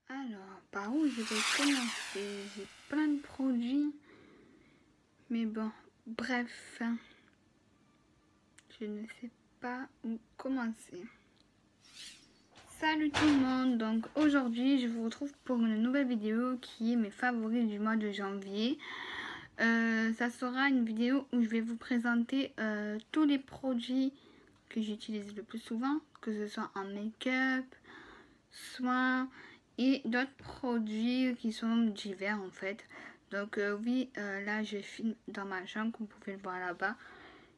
Alors, par où je vais commencer? J'ai plein de produits. Mais bon, bref. Je ne sais pas où commencer. Salut tout le monde. Donc aujourd'hui, je vous retrouve pour une nouvelle vidéo qui est mes favoris du mois de janvier. Ça sera une vidéo où je vais vous présenter tous les produits que j'utilise le plus souvent, que ce soit en make-up, soins et d'autres produits qui sont divers en fait. Donc oui, là je filme dans ma chambre, comme vous pouvez le voir là-bas.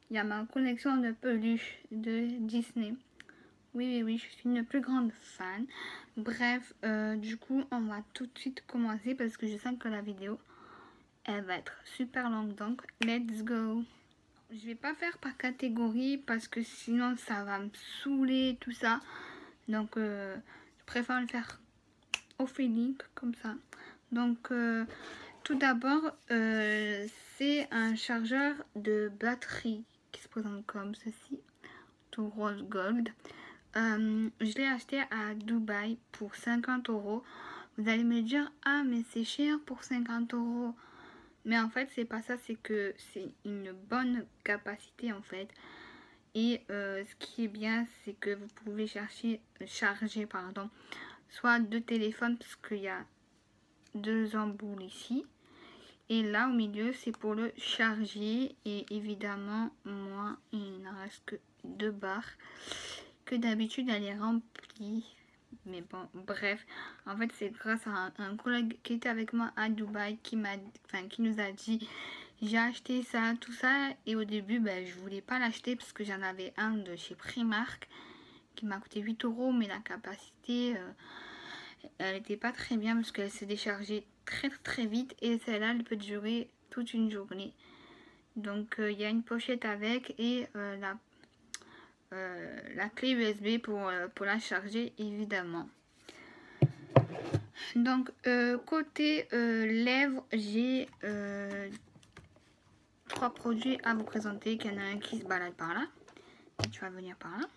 Il y a ma collection de peluches de Disney. Oui, je suis une plus grande fan. Bref, du coup, on va tout de suite commencer parce que je sens que la vidéo, elle va être super longue. Donc, let's go. Je vais pas faire par catégorie parce que sinon, ça va me saouler, tout ça. Donc, je préfère le faire au feeling, comme ça. Donc, tout d'abord, c'est un chargeur de batterie qui se présente comme ceci, tout rose gold. Je l'ai acheté à Dubaï pour 50 €. Vous allez me dire, ah mais c'est cher pour 50 €. Mais en fait c'est pas ça, c'est que c'est une bonne capacité en fait. Et ce qui est bien, c'est que vous pouvez charger soit deux téléphones, parce qu'il y a deux embouts ici. Et là au milieu c'est pour le charger. Et évidemment moi il n'en reste que 2 barres. Que d'habitude elle est remplie, mais bon bref, en fait c'est grâce à un collègue qui était avec moi à Dubaï qui nous a dit j'ai acheté ça, tout ça. Et au début je voulais pas l'acheter parce que j'en avais un de chez Primark qui m'a coûté 8 €, mais la capacité elle était pas très bien parce qu'elle s'est déchargée très vite, et celle-là elle peut durer toute une journée. Donc il y a une pochette avec et la clé USB pour la charger évidemment. Donc côté lèvres, j'ai 3 produits à vous présenter. Il y en a un qui se balade par là et tu vas venir par là.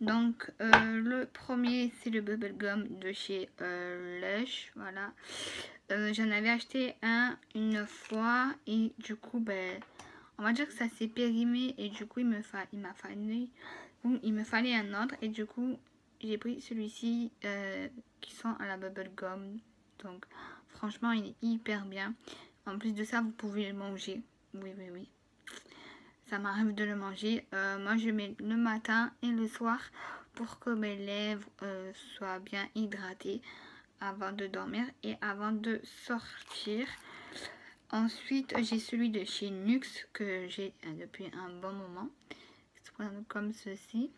Donc le premier c'est le Bubble Gum de chez Lush. Voilà, j'en avais acheté un une fois et du coup on va dire que ça s'est périmé, et du coup il me fallait un autre, et du coup j'ai pris celui-ci qui sent à la Bubble Gum. Donc franchement il est hyper bien. En plus de ça vous pouvez le manger. Oui, ça m'arrive de le manger. Moi je mets le matin et le soir pour que mes lèvres soient bien hydratées avant de dormir et avant de sortir. Ensuite j'ai celui de chez NYX que j'ai depuis un bon moment. Il se présente comme ceci.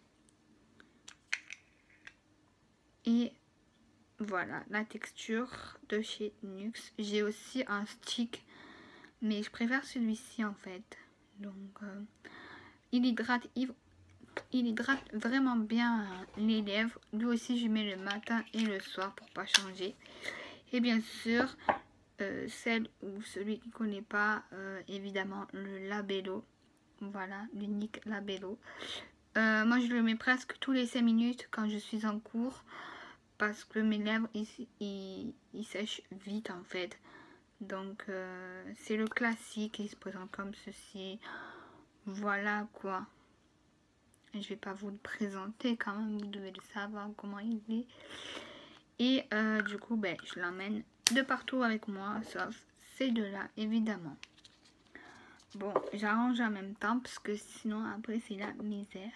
Et voilà la texture de chez NYX. J'ai aussi un stick, mais je préfère celui-ci en fait. Donc il hydrate vraiment bien les lèvres. Lui aussi je mets le matin et le soir pour pas changer. Et bien sûr celle ou celui qui ne connaît pas, évidemment le Labello. Voilà, l'unique Labello. Moi je le mets presque tous les 5 minutes quand je suis en cours, parce que mes lèvres ils sèchent vite en fait. Donc c'est le classique, il se présente comme ceci. Voilà quoi. Je vais pas vous le présenter quand même, vous devez le savoir comment il est. Et du coup je l'emmène de partout avec moi, sauf ces deux-là évidemment. Bon, j'arrange en même temps parce que sinon après c'est la misère.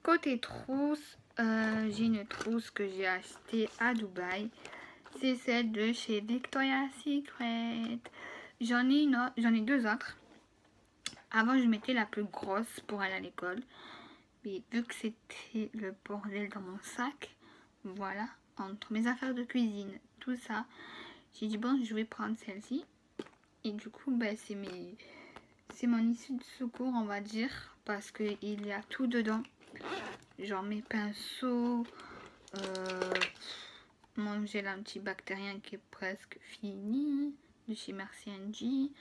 Côté trousse, j'ai une trousse que j'ai achetée à Dubaï. C'est celle de chez Victoria's Secret. J'en ai deux autres. Avant je mettais la plus grosse pour aller à l'école, mais vu que c'était le bordel dans mon sac, voilà, entre mes affaires de cuisine, tout ça, j'ai dit bon je vais prendre celle-ci. Et du coup c'est mon issue de secours on va dire, parce que il y a tout dedans, genre mes pinceaux, mon gel antibactérien qui est presque fini de chez Merci Angie,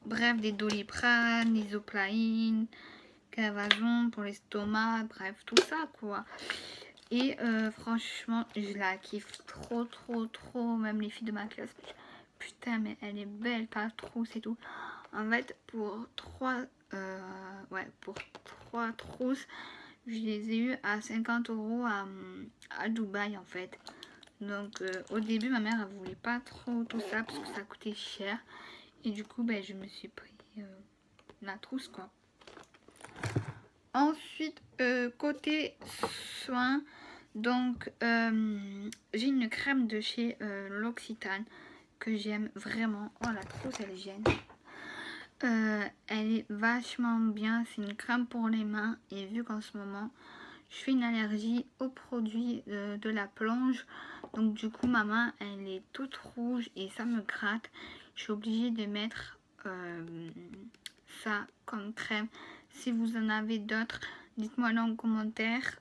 bref des Doliprane, Isoplaine, Cavazon pour l'estomac, bref tout ça quoi. Et franchement, je la kiffe trop, trop, trop. Même les filles de ma classe. Putain, mais elle est belle, ta trousse et tout. En fait, pour 3 trousses, je les ai eues à 50 € à Dubaï en fait. Donc au début, ma mère elle voulait pas trop tout ça parce que ça coûtait cher. Et du coup, ben, je me suis pris la trousse quoi. Ensuite, côté soins, donc j'ai une crème de chez L'Occitane que j'aime vraiment. Oh, la trousse elle est géniale. Elle est vachement bien. C'est une crème pour les mains. Et vu qu'en ce moment, je fais une allergie aux produits de la plonge. Donc du coup, ma main, elle est toute rouge et ça me gratte. Je suis obligée de mettre ça comme crème. Si vous en avez d'autres, dites-moi là en commentaire.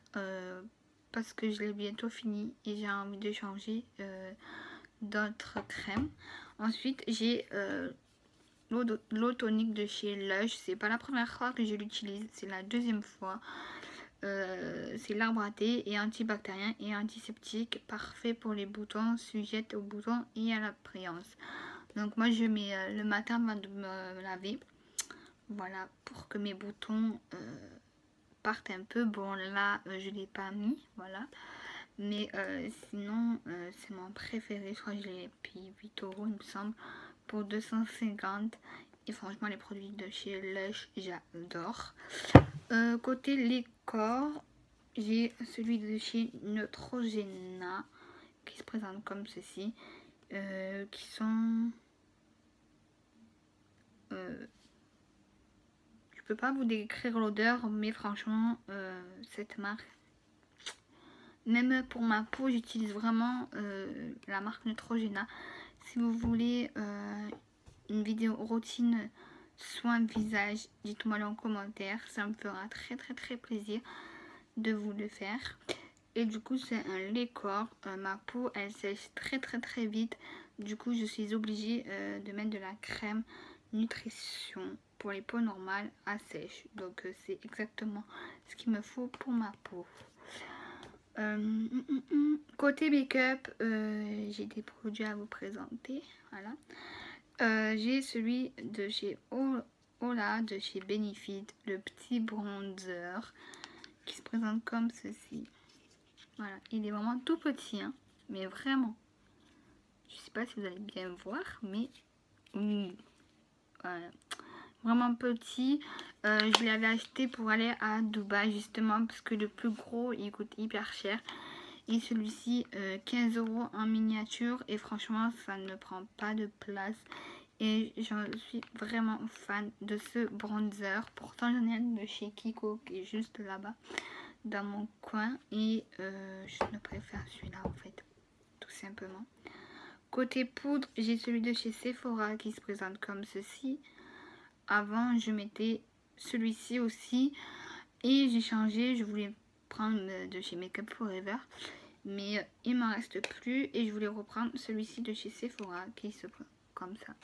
Parce que je l'ai bientôt fini et j'ai envie de changer d'autres crèmes. Ensuite, j'ai l'eau tonique de chez Lush. C'est pas la première fois que je l'utilise, c'est la deuxième fois. C'est l'arbre à thé et antibactérien et antiseptique, parfait pour les boutons, sujette aux boutons et à la priance. Donc moi je mets le matin avant de me laver, voilà, pour que mes boutons partent un peu. Bon là je l'ai pas mis, voilà, mais sinon c'est mon préféré. Je crois que je l'ai payé 8 € il me semble pour 250. Et franchement les produits de chez Lush j'adore. Côté les corps, j'ai celui de chez Neutrogena qui se présente comme ceci, qui sont je peux pas vous décrire l'odeur, mais franchement cette marque, même pour ma peau j'utilise vraiment la marque Neutrogena. Si vous voulez une vidéo routine soin visage, dites-moi en commentaire, ça me fera très très très plaisir de vous le faire. Et du coup c'est un lait corps. Ma peau elle sèche très très très vite, du coup je suis obligée de mettre de la crème nutrition pour les peaux normales à sèche. Donc c'est exactement ce qu'il me faut pour ma peau. Côté make-up, j'ai des produits à vous présenter, voilà. J'ai celui de chez Ola, de chez Benefit, le petit bronzer qui se présente comme ceci. Voilà, il est vraiment tout petit, hein, mais vraiment. Je sais pas si vous allez bien voir, mais voilà, vraiment petit. Je l'avais acheté pour aller à Dubaï justement parce que le plus gros il coûte hyper cher. Et celui-ci 15 € en miniature et franchement ça ne prend pas de place. Et j'en suis vraiment fan de ce bronzer. Pourtant j'en ai un de chez Kiko qui est juste là-bas dans mon coin. Et je ne préfère celui-là en fait, tout simplement. Côté poudre, j'ai celui de chez Sephora qui se présente comme ceci. Avant je mettais celui-ci aussi. Et j'ai changé, je voulais prendre de chez Make Up Forever. Mais il m'en reste plus et je voulais reprendre celui-ci de chez Sephora qui se présente comme ça.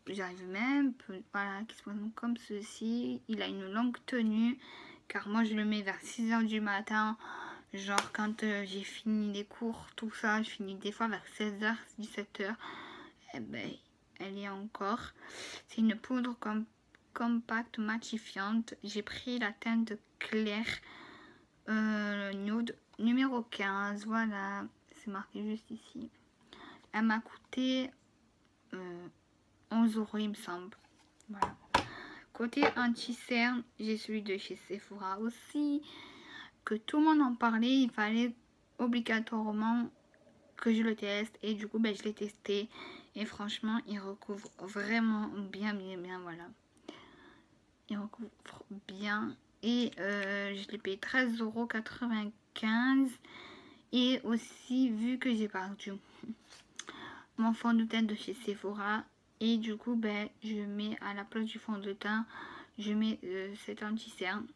J'arrive même, voilà, qui se présente comme ceci. Il a une longue tenue car moi je le mets vers 6 h du matin. Genre quand j'ai fini les cours, tout ça, je finis des fois vers 16 h, 17 h. Et ben, elle y est encore. C'est une poudre compacte matifiante. J'ai pris la teinte claire nude numéro 15, voilà, c'est marqué juste ici. Elle m'a coûté 11 € il me semble, voilà. Côté anti-cerne, j'ai celui de chez Sephora aussi, que tout le monde en parlait, il fallait obligatoirement que je le teste et du coup ben, je l'ai testé et franchement il recouvre vraiment bien, voilà. Il recouvre bien et je l'ai payé 13,95 € et aussi vu que j'ai perdu mon fond de teint de chez Sephora et du coup ben, je mets à la place du fond de teint, je mets cet anti-cerne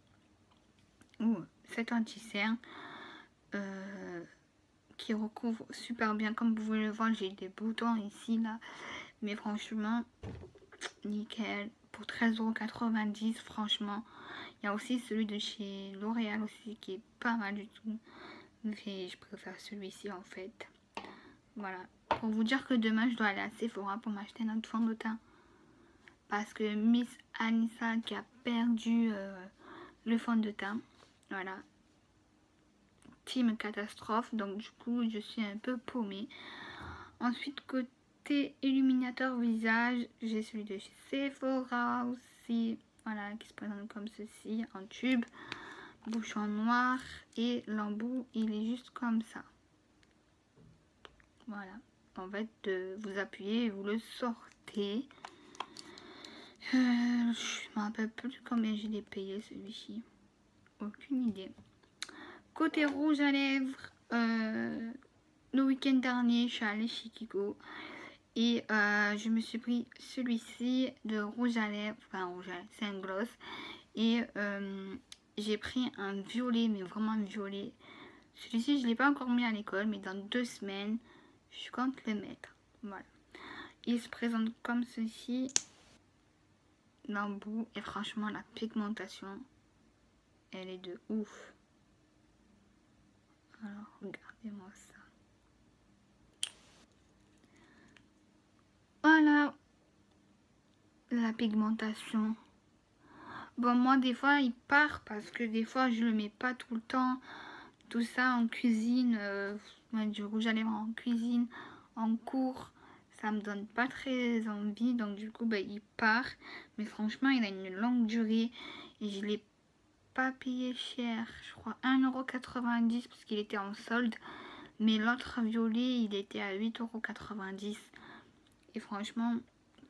qui recouvre super bien. Comme vous pouvez le voir, j'ai des boutons ici là, mais franchement nickel pour 13,90 €. Franchement, il y a aussi celui de chez L'Oréal aussi qui est pas mal du tout. Mais je préfère celui-ci en fait. Voilà. Pour vous dire que demain, je dois aller à Sephora pour m'acheter notre fond de teint. Parce que Miss Anissa qui a perdu le fond de teint. Voilà. Team catastrophe. Donc du coup, je suis un peu paumée. Ensuite, côté illuminateur visage, j'ai celui de chez Sephora aussi. Voilà, qui se présente comme ceci, en tube. Bouchon noir. Et l'embout, il est juste comme ça. Voilà. En fait, vous appuyez et vous le sortez. Je ne me rappelle plus combien je l'ai payé celui-ci. Aucune idée. Côté rouge à lèvres, le week-end dernier, je suis allée chez Kiko. Et je me suis pris celui-ci de rouge à lèvres. Enfin, rouge à lèvres, c'est un gloss. Et j'ai pris un violet, mais vraiment un violet. Celui-ci, je ne l'ai pas encore mis à l'école, mais dans 2 semaines, je compte le mettre. Voilà. Il se présente comme ceci. L'embout, et franchement, la pigmentation, elle est de ouf. Alors, regardez-moi ça. Voilà. La pigmentation. Bon, moi, des fois, il part parce que des fois, je le mets pas tout le temps. Tout ça en cuisine, du rouge à lèvres en cuisine, en cours, ça me donne pas très envie. Donc, du coup, ben, il part. Mais franchement, il a une longue durée et je l'ai pas payé cher. Je crois 1,90 € parce qu'il était en solde. Mais l'autre violet, il était à 8,90 €. Et franchement,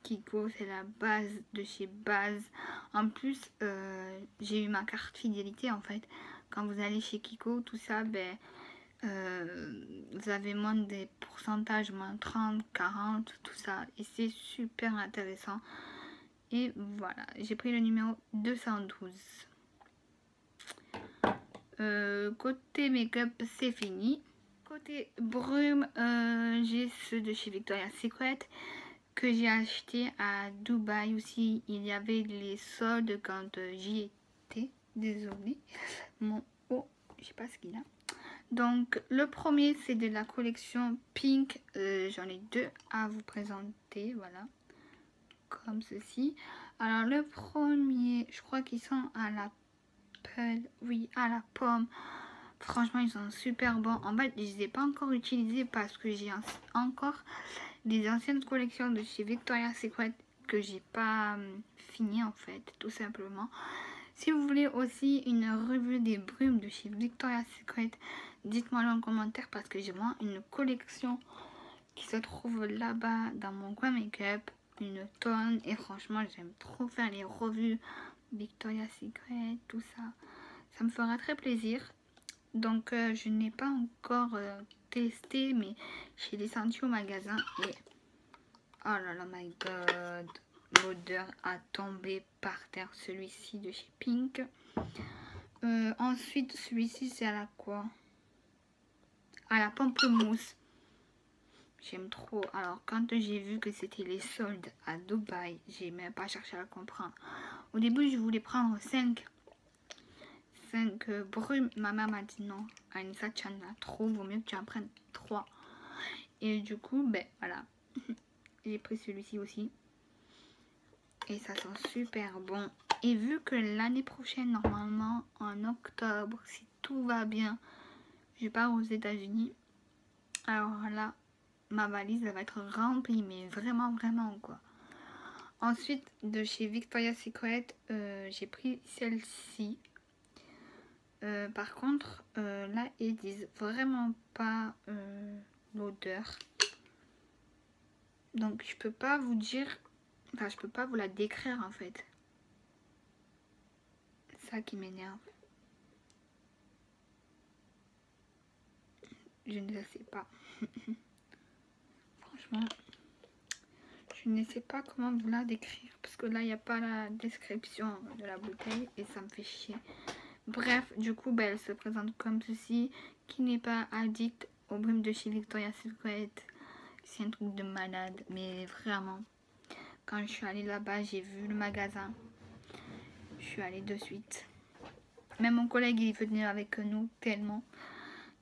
Kiko, c'est la base de chez base. En plus, j'ai eu ma carte fidélité en fait. Quand vous allez chez Kiko, tout ça, ben, vous avez moins des pourcentages, moins 30, 40, tout ça. Et c'est super intéressant. Et voilà, j'ai pris le numéro 212. Côté make-up, c'est fini. Côté brume, j'ai ceux de chez Victoria's Secret que j'ai acheté à Dubaï aussi. Il y avait les soldes quand j'y étais. Désolée. Mon haut, je sais pas ce qu'il a. Donc le premier, c'est de la collection Pink. J'en ai 2 à vous présenter. Voilà. Comme ceci. Alors le premier, je crois qu'ils sont à la oui, à la pomme. Franchement, ils sont super bons. En fait, je les ai pas encore utilisés parce que j'ai encore des anciennes collections de chez Victoria's Secret que j'ai pas fini en fait, tout simplement. Si vous voulez aussi une revue des brumes de chez Victoria's Secret, dites-moi en commentaire parce que j'ai vraiment une collection qui se trouve là-bas dans mon coin make-up, une tonne. Et franchement, j'aime trop faire les revues Victoria's Secret, tout ça. Ça me fera très plaisir. Donc, je n'ai pas encore testé, mais j'ai les senti au magasin. Et oh là là, my god, l'odeur a tombé par terre. Celui-ci de chez Pink. Ensuite, celui-ci, c'est à la quoi? À la pamplemousse. J'aime trop. Alors, quand j'ai vu que c'était les soldes à Dubaï, j'ai même pas cherché à comprendre. Au début, je voulais prendre 5 brumes. Ma mère m'a dit non, Anissa, tu en as trop, vaut mieux que tu en prennes 3. Et du coup, ben voilà, j'ai pris celui-ci aussi. Et ça sent super bon. Et vu que l'année prochaine, normalement, en octobre, si tout va bien, je pars aux États-Unis. Alors là, ma valise, elle va être remplie, mais vraiment, vraiment, quoi. Ensuite, de chez Victoria's Secret, j'ai pris celle-ci. Par contre, là, ils disent vraiment pas l'odeur. Donc, je peux pas vous dire... Enfin, je peux pas vous la décrire, en fait. C'est ça qui m'énerve. Je ne sais pas. Franchement, je ne sais pas comment vous la décrire. Parce que là, il n'y a pas la description de la bouteille. Et ça me fait chier. Bref, du coup, ben, elle se présente comme ceci. Qui n'est pas addict aux brumes de chez Victoria's Secret. C'est un truc de malade. Mais vraiment. Quand je suis allée là-bas, j'ai vu le magasin. Je suis allée de suite. Même mon collègue, il est venu avec nous tellement.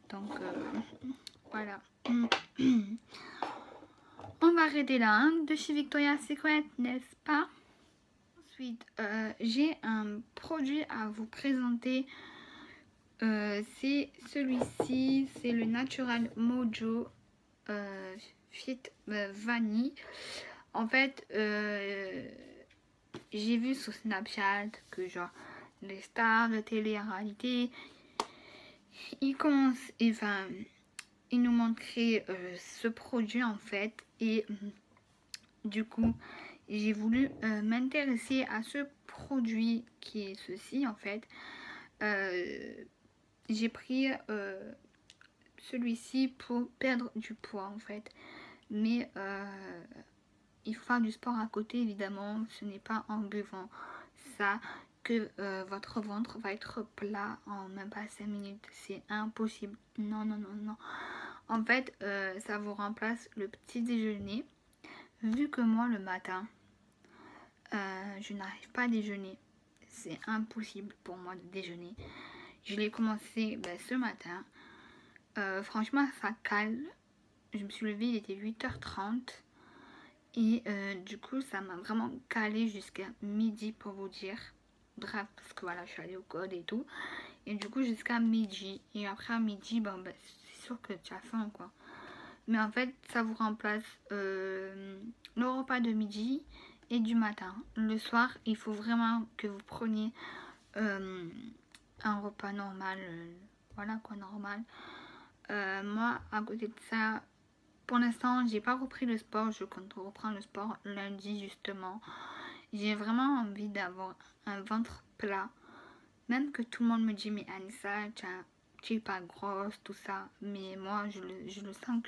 Donc, voilà. On va arrêter là, hein, de chez Victoria's Secret, n'est-ce pas? Ensuite, j'ai un produit à vous présenter. C'est celui-ci, c'est le Natural Mojo Fit Vanille. En fait, j'ai vu sur Snapchat que genre les stars de télé-réalité, ils commencent, enfin, ils nous montraient ce produit en fait, et du coup, j'ai voulu m'intéresser à ce produit qui est ceci en fait. J'ai pris celui-ci pour perdre du poids en fait, mais il faut faire du sport à côté évidemment. Ce n'est pas en buvant ça que votre ventre va être plat en même pas 5 minutes. C'est impossible. Non, non, non, non. En fait, ça vous remplace le petit déjeuner. Vu que moi, le matin, je n'arrive pas à déjeuner. C'est impossible pour moi de déjeuner. Je l'ai commencé ce matin. Franchement, ça cale. Je me suis levée, il était 8h30. Et du coup, ça m'a vraiment calé jusqu'à midi pour vous dire. Bref, parce que voilà, je suis allée au code et tout. Et du coup, jusqu'à midi. Et après, à midi, c'est sûr que tu as faim, quoi. Mais en fait, ça vous remplace le repas de midi et du matin. Le soir, il faut vraiment que vous preniez un repas normal. Voilà, quoi, normal. Moi, à côté de ça, pour l'instant, j'ai pas repris le sport. Je compte reprendre le sport lundi, justement. J'ai vraiment envie d'avoir un ventre plat. Même que tout le monde me dit, mais Anissa, tu es pas grosse, tout ça. Mais moi, je le sens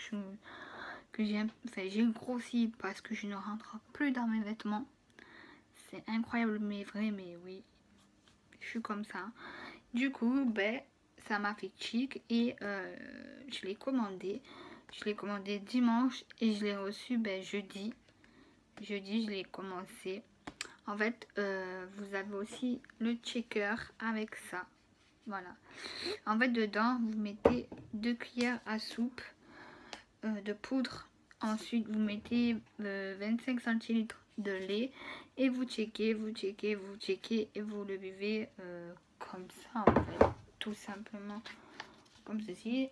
que j'ai grossi parce que je ne rentre plus dans mes vêtements. C'est incroyable, mais vrai, mais oui. Je suis comme ça. Du coup, ça m'a fait chic et je l'ai commandé. Je l'ai commandé dimanche et je l'ai reçu jeudi. Jeudi, je l'ai commencé. En fait, vous avez aussi le checker avec ça. Voilà. En fait, dedans, vous mettez 2 cuillères à soupe de poudre. Ensuite, vous mettez 25 centilitres de lait et vous checkez, vous checkez, vous checkez et vous le buvez comme ça, en fait. Tout simplement. Comme ceci.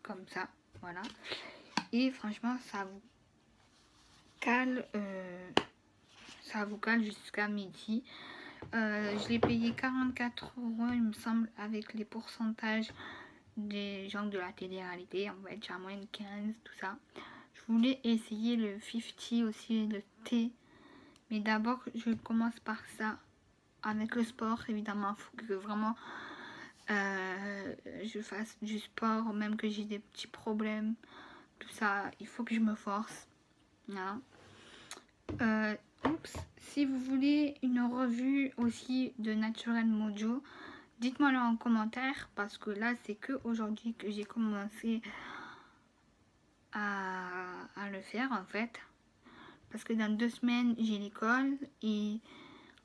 Comme ça. Voilà. Et franchement, ça vous cale. Ça vous cale jusqu'à midi. Je l'ai payé 44 €, il me semble, avec les pourcentages des gens de la télé-réalité. En fait, j'ai à moins de 15, tout ça. Je voulais essayer le 50 aussi, le thé. Mais d'abord, je commence par ça. Avec le sport, évidemment, il faut que vraiment je fasse du sport, même que j'ai des petits problèmes. Tout ça, il faut que je me force. Voilà. Si vous voulez une revue aussi de Natural Mojo, dites-moi le en commentaire parce que là c'est que aujourd'hui que j'ai commencé à le faire en fait. Parce que dans 2 semaines j'ai l'école et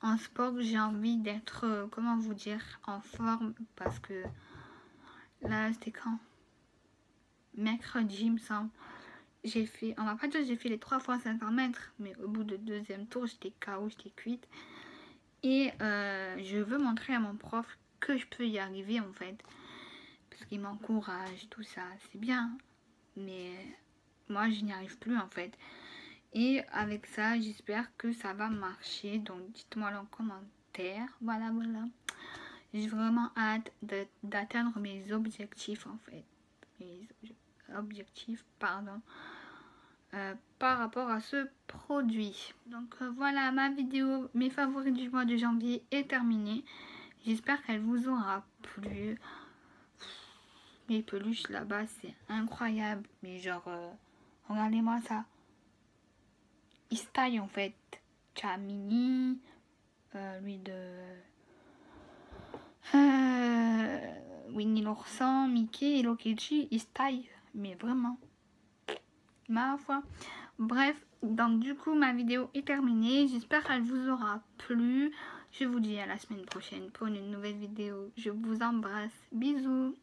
en sport j'ai envie d'être, comment vous dire, en forme parce que là c'était quand? Mercredi il me semble. J'ai fait, on va pas dire j'ai fait les 3 fois 500 mètres, mais au bout de 2e tour, j'étais KO, j'étais cuite. Et je veux montrer à mon prof que je peux y arriver en fait. Parce qu'il m'encourage, tout ça, c'est bien. Mais moi, je n'y arrive plus en fait. Et avec ça, j'espère que ça va marcher. Donc, dites-moi en commentaire. Voilà, voilà. J'ai vraiment hâte d'atteindre mes objectifs en fait. Mes objectifs, pardon. Par rapport à ce produit. Donc voilà, ma vidéo, mes favoris du mois de janvier est terminée. J'espère qu'elle vous aura plu. Les peluches là-bas, c'est incroyable. Mais genre, regardez-moi ça. Il se taille en fait. Chamini, lui de Winnie l'ourson, Mickey, Hello Kitty, il se taille. Mais vraiment. Ma foi. Bref, donc du coup ma vidéo est terminée. J'espère qu'elle vous aura plu. Je vous dis à la semaine prochaine pour une nouvelle vidéo. Je vous embrasse. Bisous.